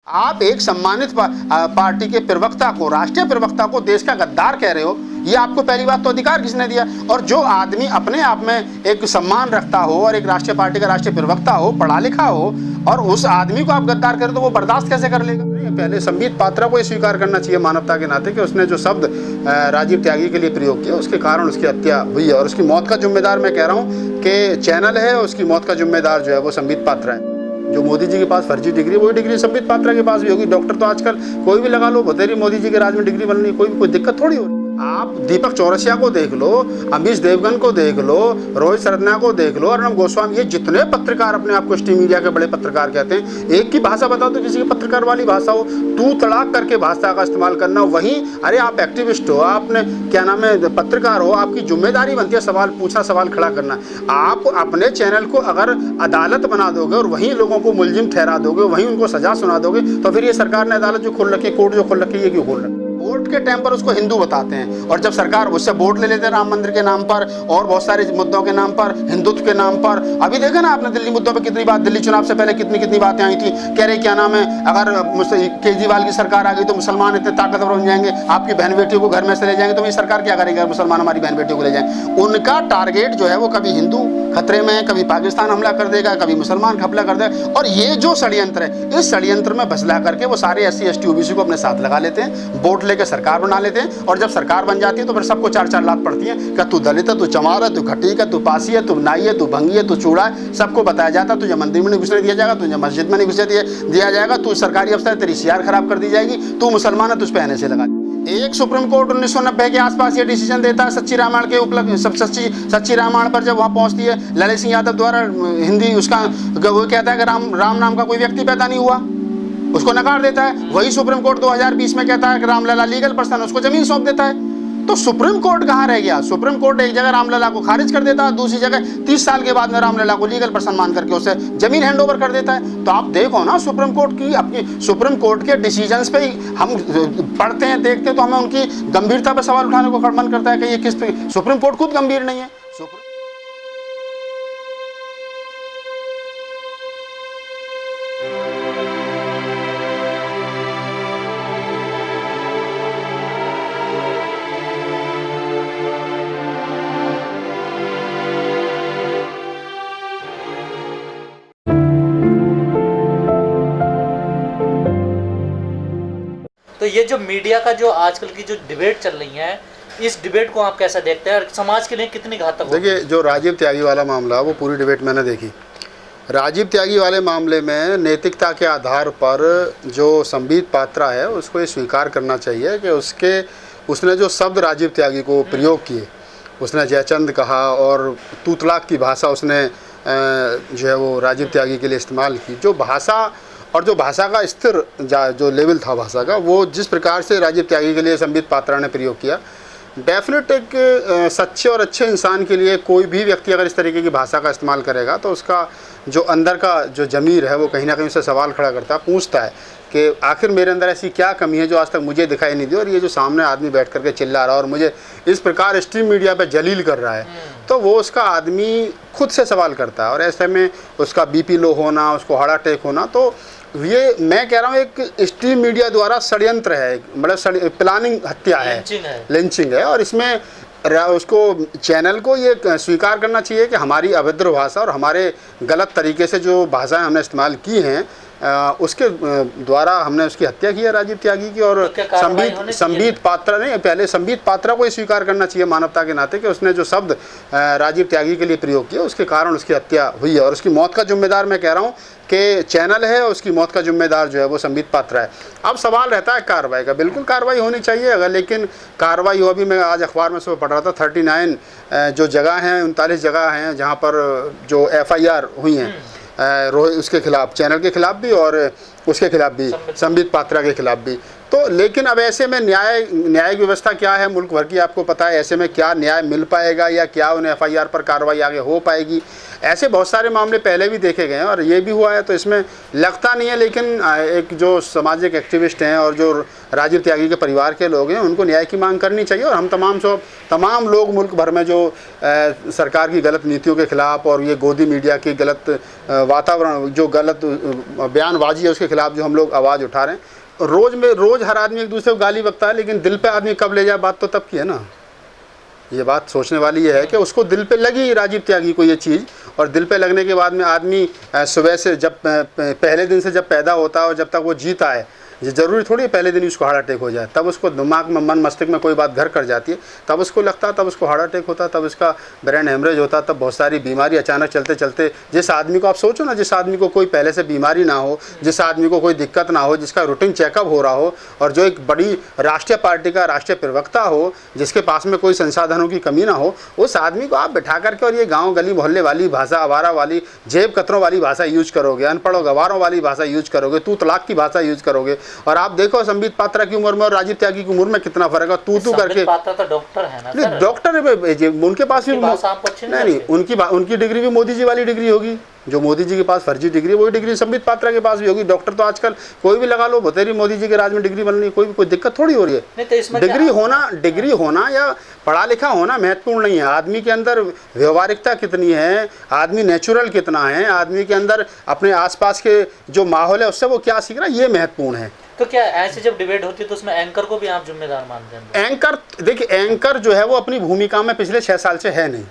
आप एक सम्मानित पार्टी के प्रवक्ता को, राष्ट्रीय प्रवक्ता को देश का गद्दार कह रहे हो। ये आपको पहली बात तो अधिकार किसने दिया? और जो आदमी अपने आप में एक सम्मान रखता हो और एक राष्ट्रीय पार्टी का राष्ट्रीय प्रवक्ता हो, पढ़ा लिखा हो, और उस आदमी को आप गद्दार करें तो वो बर्दाश्त कैसे कर लेगा? पहले संबित पात्रा को ये स्वीकार करना चाहिए मानवता के नाते कि उसने जो शब्द राजीव त्यागी के लिए प्रयोग किया उसके कारण उसकी हत्या हुई है। और उसकी मौत का जिम्मेदार, मैं कह रहा हूँ कि चैनल है, उसकी मौत का जिम्मेदार जो है वो संबित पात्रा है। जो मोदी जी के पास फर्जी डिग्री, वही डिग्री संबित पात्रा के पास भी होगी। डॉक्टर तो आजकल कोई भी लगा लो, बतेरी मोदी जी के राज में डिग्री बननी, कोई दिक्कत थोड़ी हो रही। आप दीपक चौरसिया को देख लो, अमीश देवगन को देख लो, रोहित सरना को देख लो, अर्नब गोस्वामी, ये जितने पत्रकार अपने आप को स्ट्रीम मीडिया के बड़े पत्रकार कहते हैं, एक की भाषा बताओ तो किसी की पत्रकार वाली भाषा हो, तू तड़ाक करके भाषा का इस्तेमाल करना। वहीं अरे आप एक्टिविस्ट हो, आपने क्या नाम है, पत्रकार हो, आपकी जिम्मेदारी बनती है सवाल पूछना, सवाल खड़ा करना। आप अपने चैनल को अगर अदालत बना दोगे और वहीं लोगों को मुलजिम ठहरा दोगे, वहीं उनको सजा सुना दोगे, तो फिर ये सरकार ने अदालत जो खोल रखी, कोर्ट जो खोल रखी, ये क्यों खोल रखी? वोट के टाइम पर उसको हिंदू बताते हैं, और जब सरकार उससे वोट ले लेते हैं राम मंदिर के नाम पर और बहुत सारे मुद्दों के नाम पर, हिंदुत्व के नाम पर। अभी देखा ना आपने दिल्ली मुद्दों पर कितनी बात, दिल्ली चुनाव से पहले कितनी बातें आई थी, कह रहे क्या नाम है, अगर केजरीवाल की सरकार आ गई तो मुसलमान इतने ताकतवर हो जाएंगे, आपकी बहन बेटियों को घर में से ले जाएंगे। तो ये सरकार क्या करेगी अगर मुसलमान हमारी बहन बेटियों को ले जाए? उनका टारगेट जो है वो कभी हिंदू खतरे में है, कभी पाकिस्तान हमला कर देगा, कभी मुसलमान हमला कर देगा। और ये जो षड्यंत्र है, इस षड्यंत्र में बसला करके वो सारे SC ST OBC को अपने साथ लगा लेते हैं, वोट लेकर सरकार बना लेते हैं। और जब सरकार बन जाती है तो फिर सबको 4-4 लात पड़ती है कि तू दलित है, तू चमार है, तू घटीक है, तू पासी है, तू नाई है, तू भंगी है, तू चूड़ा है। सबको बताया जाता है तुझे मंदिर में नहीं घुसने दिया जाएगा, तुझे मस्जिद में नहीं घुसने दिया जाएगा, तू सरकारी अफसर है, तेरी CR खराब कर दी जाएगी, तू मुसलमान है, तुझ पे NSA लगा। एक सुप्रीम कोर्ट 1990 के आसपास ये डिसीजन देता है सच्ची रामायण के उपलब्ध, सच्ची रामायण पर जब वहाँ पहुँचती है, ललित सिंह यादव द्वारा हिंदी उसका वो कहता है कि राम नाम का कोई व्यक्ति पैदा नहीं हुआ, उसको नकार देता है। वही सुप्रीम कोर्ट 2020 में कहता है कि रामलला लीगल पर्सन, उसको जमीन सौंप देता है। तो सुप्रीम कोर्ट कहाँ रह गया? सुप्रीम कोर्ट एक जगह रामलला को खारिज कर देता है, दूसरी जगह 30 साल के बाद में रामलला को लीगल पर्सन मान करके उसे जमीन हैंड ओवर कर देता है। तो आप देखो ना, सुप्रीम कोर्ट की अपनी सुप्रीम कोर्ट के डिसीजंस पे हम पढ़ते हैं, देखते हैं, तो हमें उनकी गंभीरता पर सवाल उठाने को मन करता है कि ये किस सुप्रीम कोर्ट खुद गंभीर नहीं है। तो ये जो मीडिया का जो आजकल की जो डिबेट चल रही है, इस डिबेट को आप कैसा देखते हैं और समाज के लिए कितनी घातक हो? देखिए, जो राजीव त्यागी वाला मामला, वो पूरी डिबेट मैंने देखी। राजीव त्यागी वाले मामले में नैतिकता के आधार पर जो संबित पात्रा है उसको ये स्वीकार करना चाहिए कि उसने जो शब्द राजीव त्यागी को प्रयोग किए, उसने जयचंद कहा और तू तड़ाक की भाषा उसने जो है वो राजीव त्यागी के लिए इस्तेमाल की। जो भाषा और जो भाषा का स्थिर जो लेवल था भाषा का, वो जिस प्रकार से राजीव त्यागी के लिए संबित पात्रा ने प्रयोग किया, डेफिनेट एक सच्चे और अच्छे इंसान के लिए कोई भी व्यक्ति अगर इस तरीके की भाषा का इस्तेमाल करेगा तो उसका जो अंदर का जो ज़मीर है वो कहीं ना कहीं उससे सवाल खड़ा करता है, पूछता है कि आखिर मेरे अंदर ऐसी क्या कमी है जो आज तक मुझे दिखाई नहीं दी, और ये जो सामने आदमी बैठ करके चिल्ला रहा है और मुझे इस प्रकार स्ट्रीम मीडिया पे जलील कर रहा है, तो वो उसका आदमी खुद से सवाल करता है। और ऐसे में उसका BP लो होना, उसको हार्ट अटैक होना, तो ये मैं कह रहा हूँ एक स्ट्रीम मीडिया द्वारा षड्यंत्र है, मतलब प्लानिंग हत्या है, लिंचिंग है। और इसमें उसको चैनल को ये स्वीकार करना चाहिए कि हमारी अभद्र भाषा और हमारे गलत तरीके से जो भाषाएं हमने इस्तेमाल की हैं उसके द्वारा हमने उसकी हत्या की है राजीव त्यागी की। और संबित पात्रा नहीं, पहले संबित पात्रा को ये स्वीकार करना चाहिए मानवता के नाते कि उसने जो शब्द राजीव त्यागी के लिए प्रयोग किया उसके कारण उसकी हत्या हुई है। और उसकी मौत का जिम्मेदार, मैं कह रहा हूँ कि चैनल है, उसकी मौत का जिम्मेदार जो है वो संबित पात्रा है। अब सवाल रहता है कार्रवाई का। बिल्कुल कार्रवाई होनी चाहिए, अगर लेकिन कार्रवाई हो, अभी मैं आज अखबार में सुबह पढ़ रहा था 39 जो जगह हैं, 39 जगह हैं जहाँ पर जो FIR हुई हैं उसके खिलाफ, चैनल के खिलाफ भी और उसके खिलाफ भी, संबित पात्रा के खिलाफ भी। तो लेकिन अब ऐसे में न्यायिक व्यवस्था क्या है मुल्क भर की, आपको पता है। ऐसे में क्या न्याय मिल पाएगा या क्या उन्हें FIR पर कार्रवाई आगे हो पाएगी? ऐसे बहुत सारे मामले पहले भी देखे गए हैं और ये भी हुआ है, तो इसमें लगता नहीं है। लेकिन एक जो सामाजिक एक्टिविस्ट हैं और जो राजीव त्यागी के परिवार के लोग हैं, उनको न्याय की मांग करनी चाहिए। और हम तमाम लोग मुल्क भर में जो सरकार की गलत नीतियों के खिलाफ और ये गोदी मीडिया की गलत वातावरण, जो गलत बयानबाजी है, उसके खिलाफ जो हम लोग आवाज़ उठा रहे हैं। रोज़ हर आदमी एक दूसरे को गाली बकता है, लेकिन दिल पे आदमी कब ले जाए, बात तो तब की है ना। ये बात सोचने वाली ये है कि उसको दिल पे लगी राजीव त्यागी को ये चीज़, और दिल पे लगने के बाद में आदमी सुबह से जब पहले दिन से जब पैदा होता है और जब तक वो जीता है, ये ज़रूरी थोड़ी है पहले दिन उसको हार्ट अटैक हो जाए। तब उसको दिमाग में, मन मस्तिष्क में कोई बात घर कर जाती है, तब उसको लगता है, तब उसको हार्ट अटैक होता है, तब उसका ब्रेन हेमरेज होता है, तब बहुत सारी बीमारी अचानक चलते चलते, जिस आदमी को आप सोचो ना, जिस आदमी को कोई पहले से बीमारी ना हो, जिस आदमी को कोई दिक्कत ना हो, जिसका रूटीन चेकअप हो रहा हो, और जो एक बड़ी राष्ट्रीय पार्टी का राष्ट्रीय प्रवक्ता हो, जिसके पास में कोई संसाधनों की कमी ना हो, उस आदमी को आप बैठा करके और ये गाँव गली मोहल्ले वाली भाषा, आवारा वाली, जेब कतरों वाली भाषा यूज करोगे, अनपढ़ों गवारों वाली भाषा यूज करोगे, तू तलाक की भाषा यूज करोगे। और आप देखो संबित पात्रा की उम्र में और राजीव त्यागी की उम्र में कितना फर्क है। तू करके पात्रा तो डॉक्टर है ना सर? डॉक्टर है, उनके पास भी नहीं, उनकी डिग्री भी मोदी जी वाली डिग्री होगी। जो मोदी जी के पास फर्जी डिग्री, वही डिग्री संबित पात्रा के पास भी होगी। डॉक्टर तो आजकल कोई भी लगा लो, बतेरी मोदी जी के राज में डिग्री बननी, कोई दिक्कत थोड़ी हो रही है। तो डिग्री होना या पढ़ा लिखा होना महत्वपूर्ण नहीं है। आदमी के अंदर व्यवहारिकता कितनी है, आदमी नेचुरल कितना है, आदमी के अंदर अपने आसपास के जो माहौल है उससे वो क्या सीख रहा है, ये महत्वपूर्ण है। तो क्या ऐसे जब डिबेट होती है तो उसमें एंकर को भी आप जिम्मेदार मानते हैं? एंकर देखिए, एंकर जो है वो अपनी भूमिका में पिछले 6 साल से है नहीं।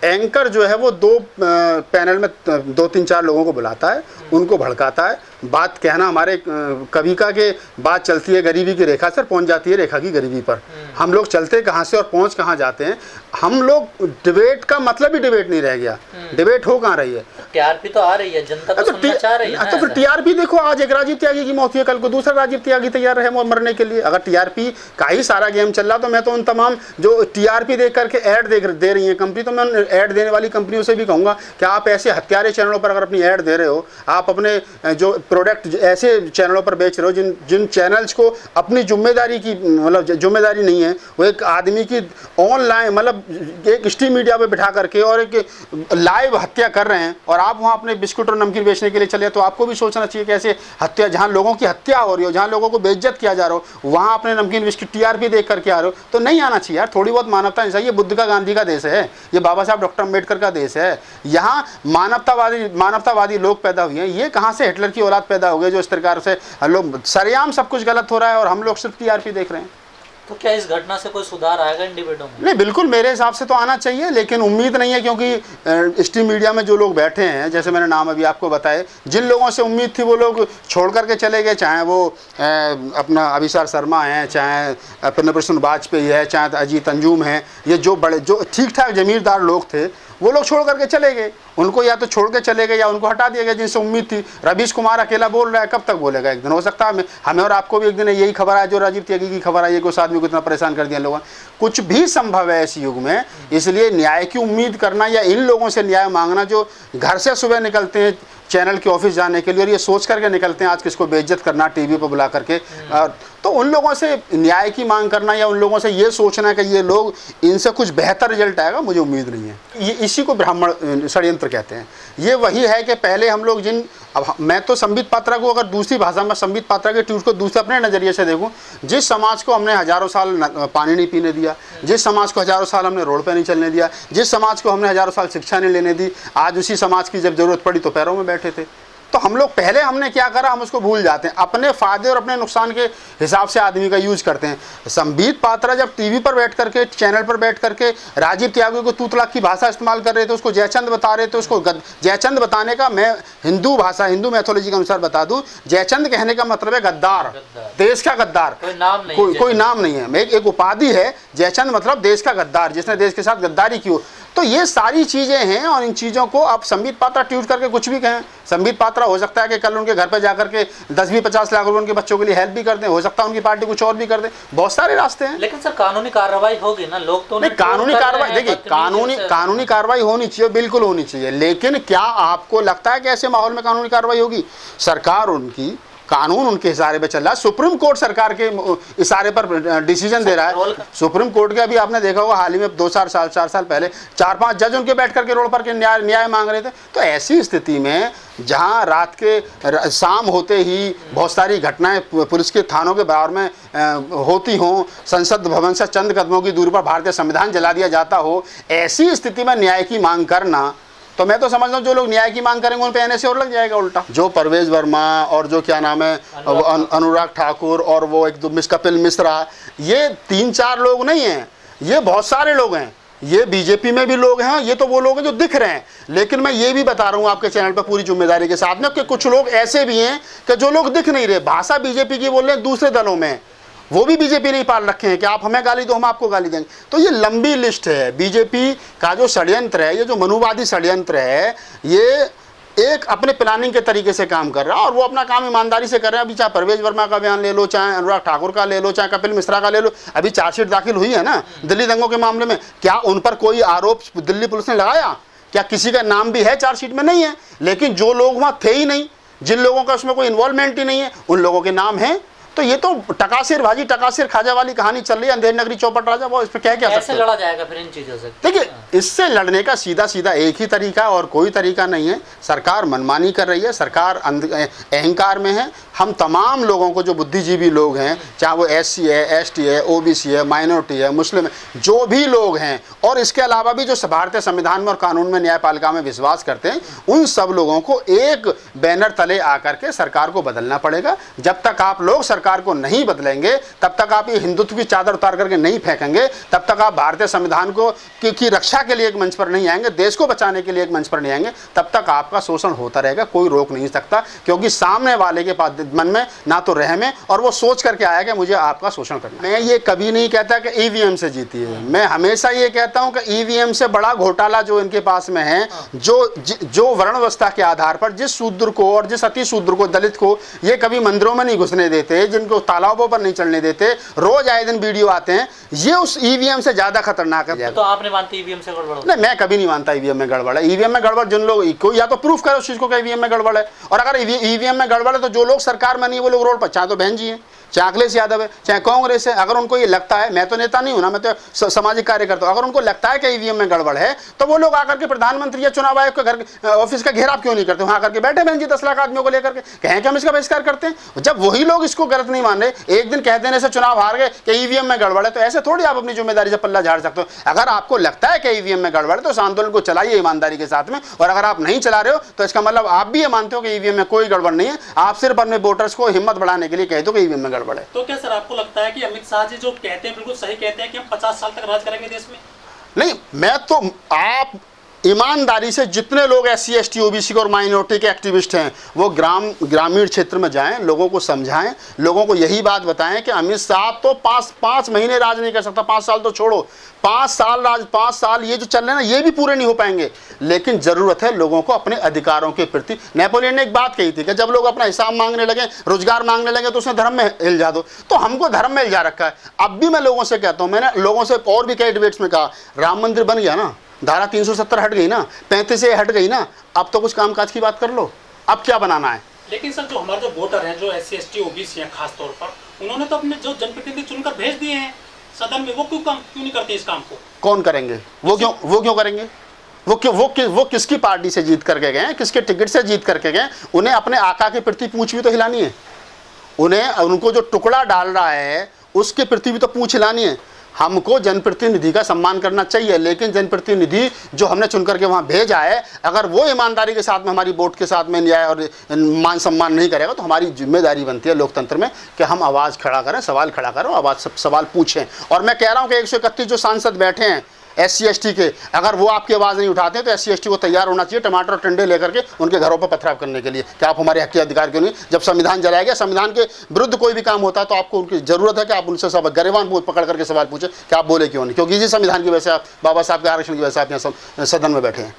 एंकर जो है वो 2 पैनल में 2-3-4 लोगों को बुलाता है, उनको भड़काता है, बात कहना, हमारे कवि का के बात चलती है गरीबी की रेखा से पहुंच जाती है रेखा की गरीबी पर। हम लोग चलते कहाँ से और पहुंच कहाँ जाते हैं। हम लोग डिबेट का मतलब ही डिबेट नहीं रह गया, डिबेट हो कहाँ रही है? टीआरपी तो आ रही है, जनता तो सुनना चाह रही है। तो फिर टीआरपी देखो, आज एक राजीव त्यागी की मौत हुई, कल को दूसरा राजीव त्यागी तैयार है मरने के लिए। अगर टीआरपी का ही सारा गेम चल रहा, तो मैं तो उन तमाम जो टीआरपी देख करके ऐड दे रही है कंपनी, तो मैं उन ऐड देने वाली कंपनियों से भी कहूँगा कि आप ऐसे हत्यारे चैनलों पर अगर अपनी ऐड दे रहे हो, आप अपने जो प्रोडक्ट ऐसे चैनलों पर बेच रहे हो जिन चैनल्स को अपनी जिम्मेदारी की, मतलब जिम्मेदारी नहीं है, वो एक आदमी की ऑनलाइन, मतलब एक स्ट्रीम मीडिया पे बिठा करके और एक लाइव हत्या कर रहे हैं, और आप वहाँ अपने बिस्कुट और नमकीन बेचने के लिए चले, तो आपको भी सोचना चाहिए कि ऐसे हत्या, जहाँ लोगों की हत्या हो रही हो, जहाँ लोगों को बेइज्जत किया जा रहा हो, वहाँ अपने नमकीन बिस्कुट टीआरपी देख करके आ रहे हो, तो नहीं आना चाहिए यार। थोड़ी बहुत मानवता इंसान, ये बुद्ध का, गांधी का देश है, ये बाबा साहब डॉक्टर अम्बेडकर का देश है। यहाँ मानवतावादी लोग पैदा हुए हैं। ये कहाँ से हिटलर की औलाद पैदा हो गए जो इस प्रकार से लोग, सरेआम सब कुछ गलत हो रहा है और हम लोग सिर्फ टीआरपी देख रहे हैं। तो क्या इस घटना से कोई सुधार आएगा इन डिबेटों में? नहीं, बिल्कुल मेरे हिसाब से तो आना चाहिए, लेकिन उम्मीद नहीं है, क्योंकि स्ट्रीम मीडिया में जो लोग बैठे हैं, जैसे मैंने नाम अभी आपको बताए, जिन लोगों से उम्मीद थी वो लोग छोड़ करके चले गए, चाहे वो अपना अभिसार शर्मा हैं, चाहे प्रणब कृष्ण वाजपेयी है, चाहे अजीत अंजुम है, ये जो बड़े जो ठीक ठाक जमीरदार लोग थे, वो लोग छोड़ करके चले गए। उनको या तो छोड़ के चले गए या उनको हटा दिया गया जिनसे उम्मीद थी। रवीश कुमार अकेला बोल रहा है, कब तक बोलेगा? एक दिन हो सकता है हमें और आपको भी एक दिन यही खबर है जो राजीव त्यागी की खबर आई है कि उस आदमी को इतना परेशान कर दिया लोगों ने। कुछ भी संभव है इस युग में, इसलिए न्याय की उम्मीद करना या इन लोगों से न्याय मांगना जो घर से सुबह निकलते हैं चैनल के ऑफिस जाने के लिए और ये सोच करके निकलते हैं आज किसको बेइज्जत करना टीवी पर बुला करके, तो उन लोगों से न्याय की मांग करना या उन लोगों से ये सोचना कि ये लोग, इनसे कुछ बेहतर रिजल्ट आएगा, मुझे उम्मीद नहीं है। ये इसी को ब्राह्मण षड्यंत्र कहते हैं। ये वही है कि पहले हम लोग अब मैं तो संबित पात्रा को, अगर दूसरी भाषा में संबित पात्रा के ट्वीट को दूसरे अपने नज़रिए से देखूं, जिस समाज को हमने हज़ारों साल पानी नहीं पीने दिया, जिस समाज को हज़ारों साल हमने रोड पे नहीं चलने दिया, जिस समाज को हमने हज़ारों साल शिक्षा नहीं लेने दी, आज उसी समाज की जब ज़रूरत पड़ी तो पैरों में बैठे थे। तो हम लोग पहले हमने क्या करा, हम उसको भूल जाते हैं, अपने फ़ायदे और अपने नुकसान के हिसाब से आदमी का यूज करते हैं। संबित पात्रा जब टीवी पर बैठ करके, चैनल पर बैठ करके राजीव त्यागी को तू तलाक की भाषा इस्तेमाल कर रहे थे, उसको जयचंद बता रहे थे, उसको जयचंद बताने का, मैं हिंदू भाषा, हिंदू मैथोलॉजी के अनुसार बता दूं, जयचंद कहने का मतलब है गद्दार, देश का गद्दार। कोई नाम नहीं है, एक उपाधि है। जयचंद मतलब देश का गद्दार, जिसने देश के साथ गद्दारी की हो। तो ये सारी चीज़ें हैं और इन चीज़ों को आप संबित पात्रा ट्वीट करके कुछ भी कहें। संबित पात्रा हो सकता है कि कल उनके घर पर जाकर के 10-20-50 लाख रुपए उनके बच्चों के लिए हेल्प भी कर दें, हो सकता है उनकी पार्टी कुछ और भी कर दे, बहुत सारे रास्ते हैं। लेकिन सर कानूनी कार्रवाई होगी ना, लोग तो नहीं, कानूनी कार्रवाई देखिए, कानूनी कार्रवाई होनी चाहिए, बिल्कुल होनी चाहिए, लेकिन क्या आपको लगता है कि ऐसे माहौल में कानूनी कार्रवाई होगी? सरकार उनकी कानून उनके इशारे पे चल रहा है, सुप्रीम कोर्ट सरकार के इशारे पर डिसीजन दे रहा है। सुप्रीम कोर्ट के अभी आपने देखा होगा हाल ही में 4 साल पहले 4-5 जज उनके बैठ करके रोड पर के न्याय मांग रहे थे। तो ऐसी स्थिति में जहां रात के शाम होते ही बहुत सारी घटनाएं पुलिस के थानों के बाहर में होती हों, संसद भवन से चंद कदमों की दूरी पर भारतीय संविधान जला दिया जाता हो, ऐसी स्थिति में न्याय की मांग करना, तो मैं तो समझता हूँ जो लोग न्याय की मांग करेंगे उन पे एनएसए और लग जाएगा उल्टा। जो परवेज वर्मा और जो क्या नाम है अनुराग ठाकुर और वो एक दो कपिल मिश्रा, ये 3-4 लोग नहीं हैं, ये बहुत सारे लोग हैं। ये बीजेपी में भी लोग हैं, ये तो वो लोग हैं जो दिख रहे हैं। लेकिन मैं ये भी बता रहा हूँ आपके चैनल पर पूरी जिम्मेदारी के साथ में कि कुछ लोग ऐसे भी हैं कि जो लोग दिख नहीं रहे, भाषा बीजेपी की बोल रहे हैं, दूसरे दलों में वो भी बीजेपी नहीं पाल रखे हैं कि आप हमें गाली दो हम आपको गाली देंगे। तो ये लंबी लिस्ट है। बीजेपी का जो षड्यंत्र है, ये जो मनुवादी षड्यंत्र है, ये एक अपने प्लानिंग के तरीके से काम कर रहा है और वो अपना काम ईमानदारी से कर रहे हैं। अभी चाहे परवेज वर्मा का बयान ले लो, चाहे अनुराग ठाकुर का ले लो, चाहे कपिल मिश्रा का ले लो, अभी चार्जशीट दाखिल हुई है ना दिल्ली दंगों के मामले में, क्या उन पर कोई आरोप दिल्ली पुलिस ने लगाया? क्या किसी का नाम भी है चार्जशीट में? नहीं है। लेकिन जो लोग वहाँ थे ही नहीं, जिन लोगों का उसमें कोई इन्वॉल्वमेंट ही नहीं है, उन लोगों के नाम हैं। तो ये तो टकासिर भाजी टकासिर खाजा वाली कहानी चल रही है, अंधेर नगरी चौपट राजा, वो इस पर क्या सकते हैं? कैसे लड़ा जाएगा फिर इन चीज़ों से? देखिए, इससे लड़ने का सीधा एक ही तरीका और कोई तरीका नहीं है। सरकार मनमानी कर रही है, सरकार अहंकार में है। हम तमाम लोगों को, जो बुद्धिजीवी लोग हैं, चाहे वो SC है, ST है, OBC है, माइनॉरिटी है, मुस्लिम है, जो भी लोग हैं, और इसके अलावा भी जो भारतीय संविधान में और कानून में, न्यायपालिका में विश्वास करते हैं, उन सब लोगों को एक बैनर तले आकर के सरकार को बदलना पड़ेगा। जब तक आप लोग सरकार को नहीं बदलेंगे, तब तक आप ये हिंदुत्व की चादर उतार करके नहीं फेंकेंगे, तब तक आप भारतीय संविधान को की रक्षा के लिए एक मंच पर नहीं आएंगे, देश को बचाने के लिए एक मंच पर नहीं आएंगे, तब तक आपका शोषण होता रहेगा, कोई रोक नहीं सकता। क्योंकि सामने वाले के पास मन में ना तो रहम है और वो सोच करके आया कि मुझे आपका शोषण करना। मैं ये कभी नहीं कहता कि EVM से जीती है, मैं हमेशा ये कहता हूं कि EVM से बड़ा घोटाला जो इनके पास में है, जो वर्ण व्यवस्था के आधार पर जिस शूद्र को और जिस अति शूद्र को, दलित को ये कभी मंदिरों में नहीं घुसने देते, जिनको तालाबों पर नहीं चलने देते, रोज आए दिन वीडियो आते हैं, ये उस EVM से ज्यादा खतरनाक है। तो आपने मानते EVM से गड़बड़? नहीं, मैं कभी नहीं मानता EVM में गड़बड़ है। EVM में गड़बड़ जिन लोग को या तो प्रूफ करो उस चीज को कि EVM में गड़बड़ है, और अगर EVM में गड़बड़ है तो जो लोग सरकार में नहीं वो लोग रोड पर, चाहे तो बहन जी हैं, चाहे अखिलेश यादव है, चाहे कांग्रेस है, अगर उनको ये लगता है, मैं तो नेता नहीं हूं ना, मैं तो सामाजिक कार्यकर्ता हूं, अगर उनको लगता है कि EVM में गड़बड़ है तो वो लोग आकर के प्रधानमंत्री या चुनाव आयोग के घर ऑफिस का घेराव क्यों नहीं करते? वहां आकर के बैठे बहन जी 10 लाख आदमियों को लेकर के कहें कि हम इसका बहिष्कार करते हैं। जब वही लोग इसको गलत नहीं मान रहे, एक दिन कह देने से चुनाव हार गए कि EVM में गड़बड़ है, तो ऐसे थोड़ी आप अपनी जिम्मेदारी से पल्ला झाड़ सकते हो। अगर आपको लगता है कि EVM में गड़बड़ है तो उस आंदोलन को चलाइए ईमानदारी के साथ में, और अगर आप नहीं चला रहे हो तो इसका मतलब आप भी ये मानते हो कि EVM में कोई गड़बड़ नहीं है, आप सिर्फ अपने वोटर्स को हिम्मत बढ़ाने के लिए कहते हो कि EVM में गड़बड़ है। तो क्या सर आपको लगता है कि अमित शाह जी जो कहते हैं बिल्कुल सही कहते हैं कि हम 50 साल तक राज करेंगे देश में? नहीं, मैं तो आप ईमानदारी से जितने लोग SC ST OBC और माइनॉरिटी के एक्टिविस्ट हैं वो ग्रामीण क्षेत्र में जाएं, लोगों को समझाएं, लोगों को यही बात बताएं कि अमित शाह तो 5 महीने राज नहीं कर सकता, 5 साल तो छोड़ो, 5 साल ये जो चल रहे हैं ना, ये भी पूरे नहीं हो पाएंगे। लेकिन जरूरत है लोगों को अपने अधिकारों के प्रति। नेपोलियन ने एक बात कही थी कि जब लोग अपना हिसाब मांगने लगे, रोजगार मांगने लगे, तो उसने धर्म में हिलजा दो। तो हमको धर्म में हिलजा रखा है। अब भी मैं लोगों से कहता हूं, मैंने लोगों से और भी कई डिबेट्स में कहा, राम मंदिर बन गया ना, धारा 370 हट गई ना, 35 से हट गई ना, अब तो कुछ कामकाज की बात कर लो, अब क्या बनाना है? लेकिन सर जो हमारे जो वोटर हैं, जो SC ST OBC हैं खास तौर पर, उन्होंने तो अपने जो जनप्रतिनिधि चुनकर भेज दिए हैं सदन में, वो क्यों नहीं करते इस काम को? कौन करेंगे? वो क्यों करेंगे? वो किसकी पार्टी से जीत करके गए, किसके टिकट से जीत करके गए? उन्हें अपने आका के प्रति पूंछ भी तो हिलानी है, उनको जो टुकड़ा डाल रहा है उसके प्रति भी तो पूंछ हिलानी है। हमको जनप्रतिनिधि का सम्मान करना चाहिए, लेकिन जनप्रतिनिधि जो हमने चुन करके वहाँ भेजा है, अगर वो ईमानदारी के साथ में हमारी वोट के साथ में न्याय और मान सम्मान नहीं करेगा तो हमारी जिम्मेदारी बनती है लोकतंत्र में कि हम आवाज़ खड़ा करें, सवाल खड़ा करें, सवाल पूछें। और मैं कह रहा हूँ कि 131 जो सांसद बैठे हैं SC ST के, अगर वो आपकी आवाज़ नहीं उठाते तो SC ST को तैयार होना चाहिए टमाटर और टंडे लेकर के उनके घरों पर पथराव करने के लिए कि आप हमारे हक के अधिकार क्यों नहीं। जब संविधान जलाया गया, संविधान के विरुद्ध कोई भी काम होता है तो आपको उनकी ज़रूरत है कि आप उनसे सब गरेबान पकड़ करके सवाल पूछें कि आप बोले क्यों नहीं, क्योंकि इसी संविधान की वजह से आप, बाबा साहब के आरक्षण की वजह से आप यहाँ सदन में बैठे हैं।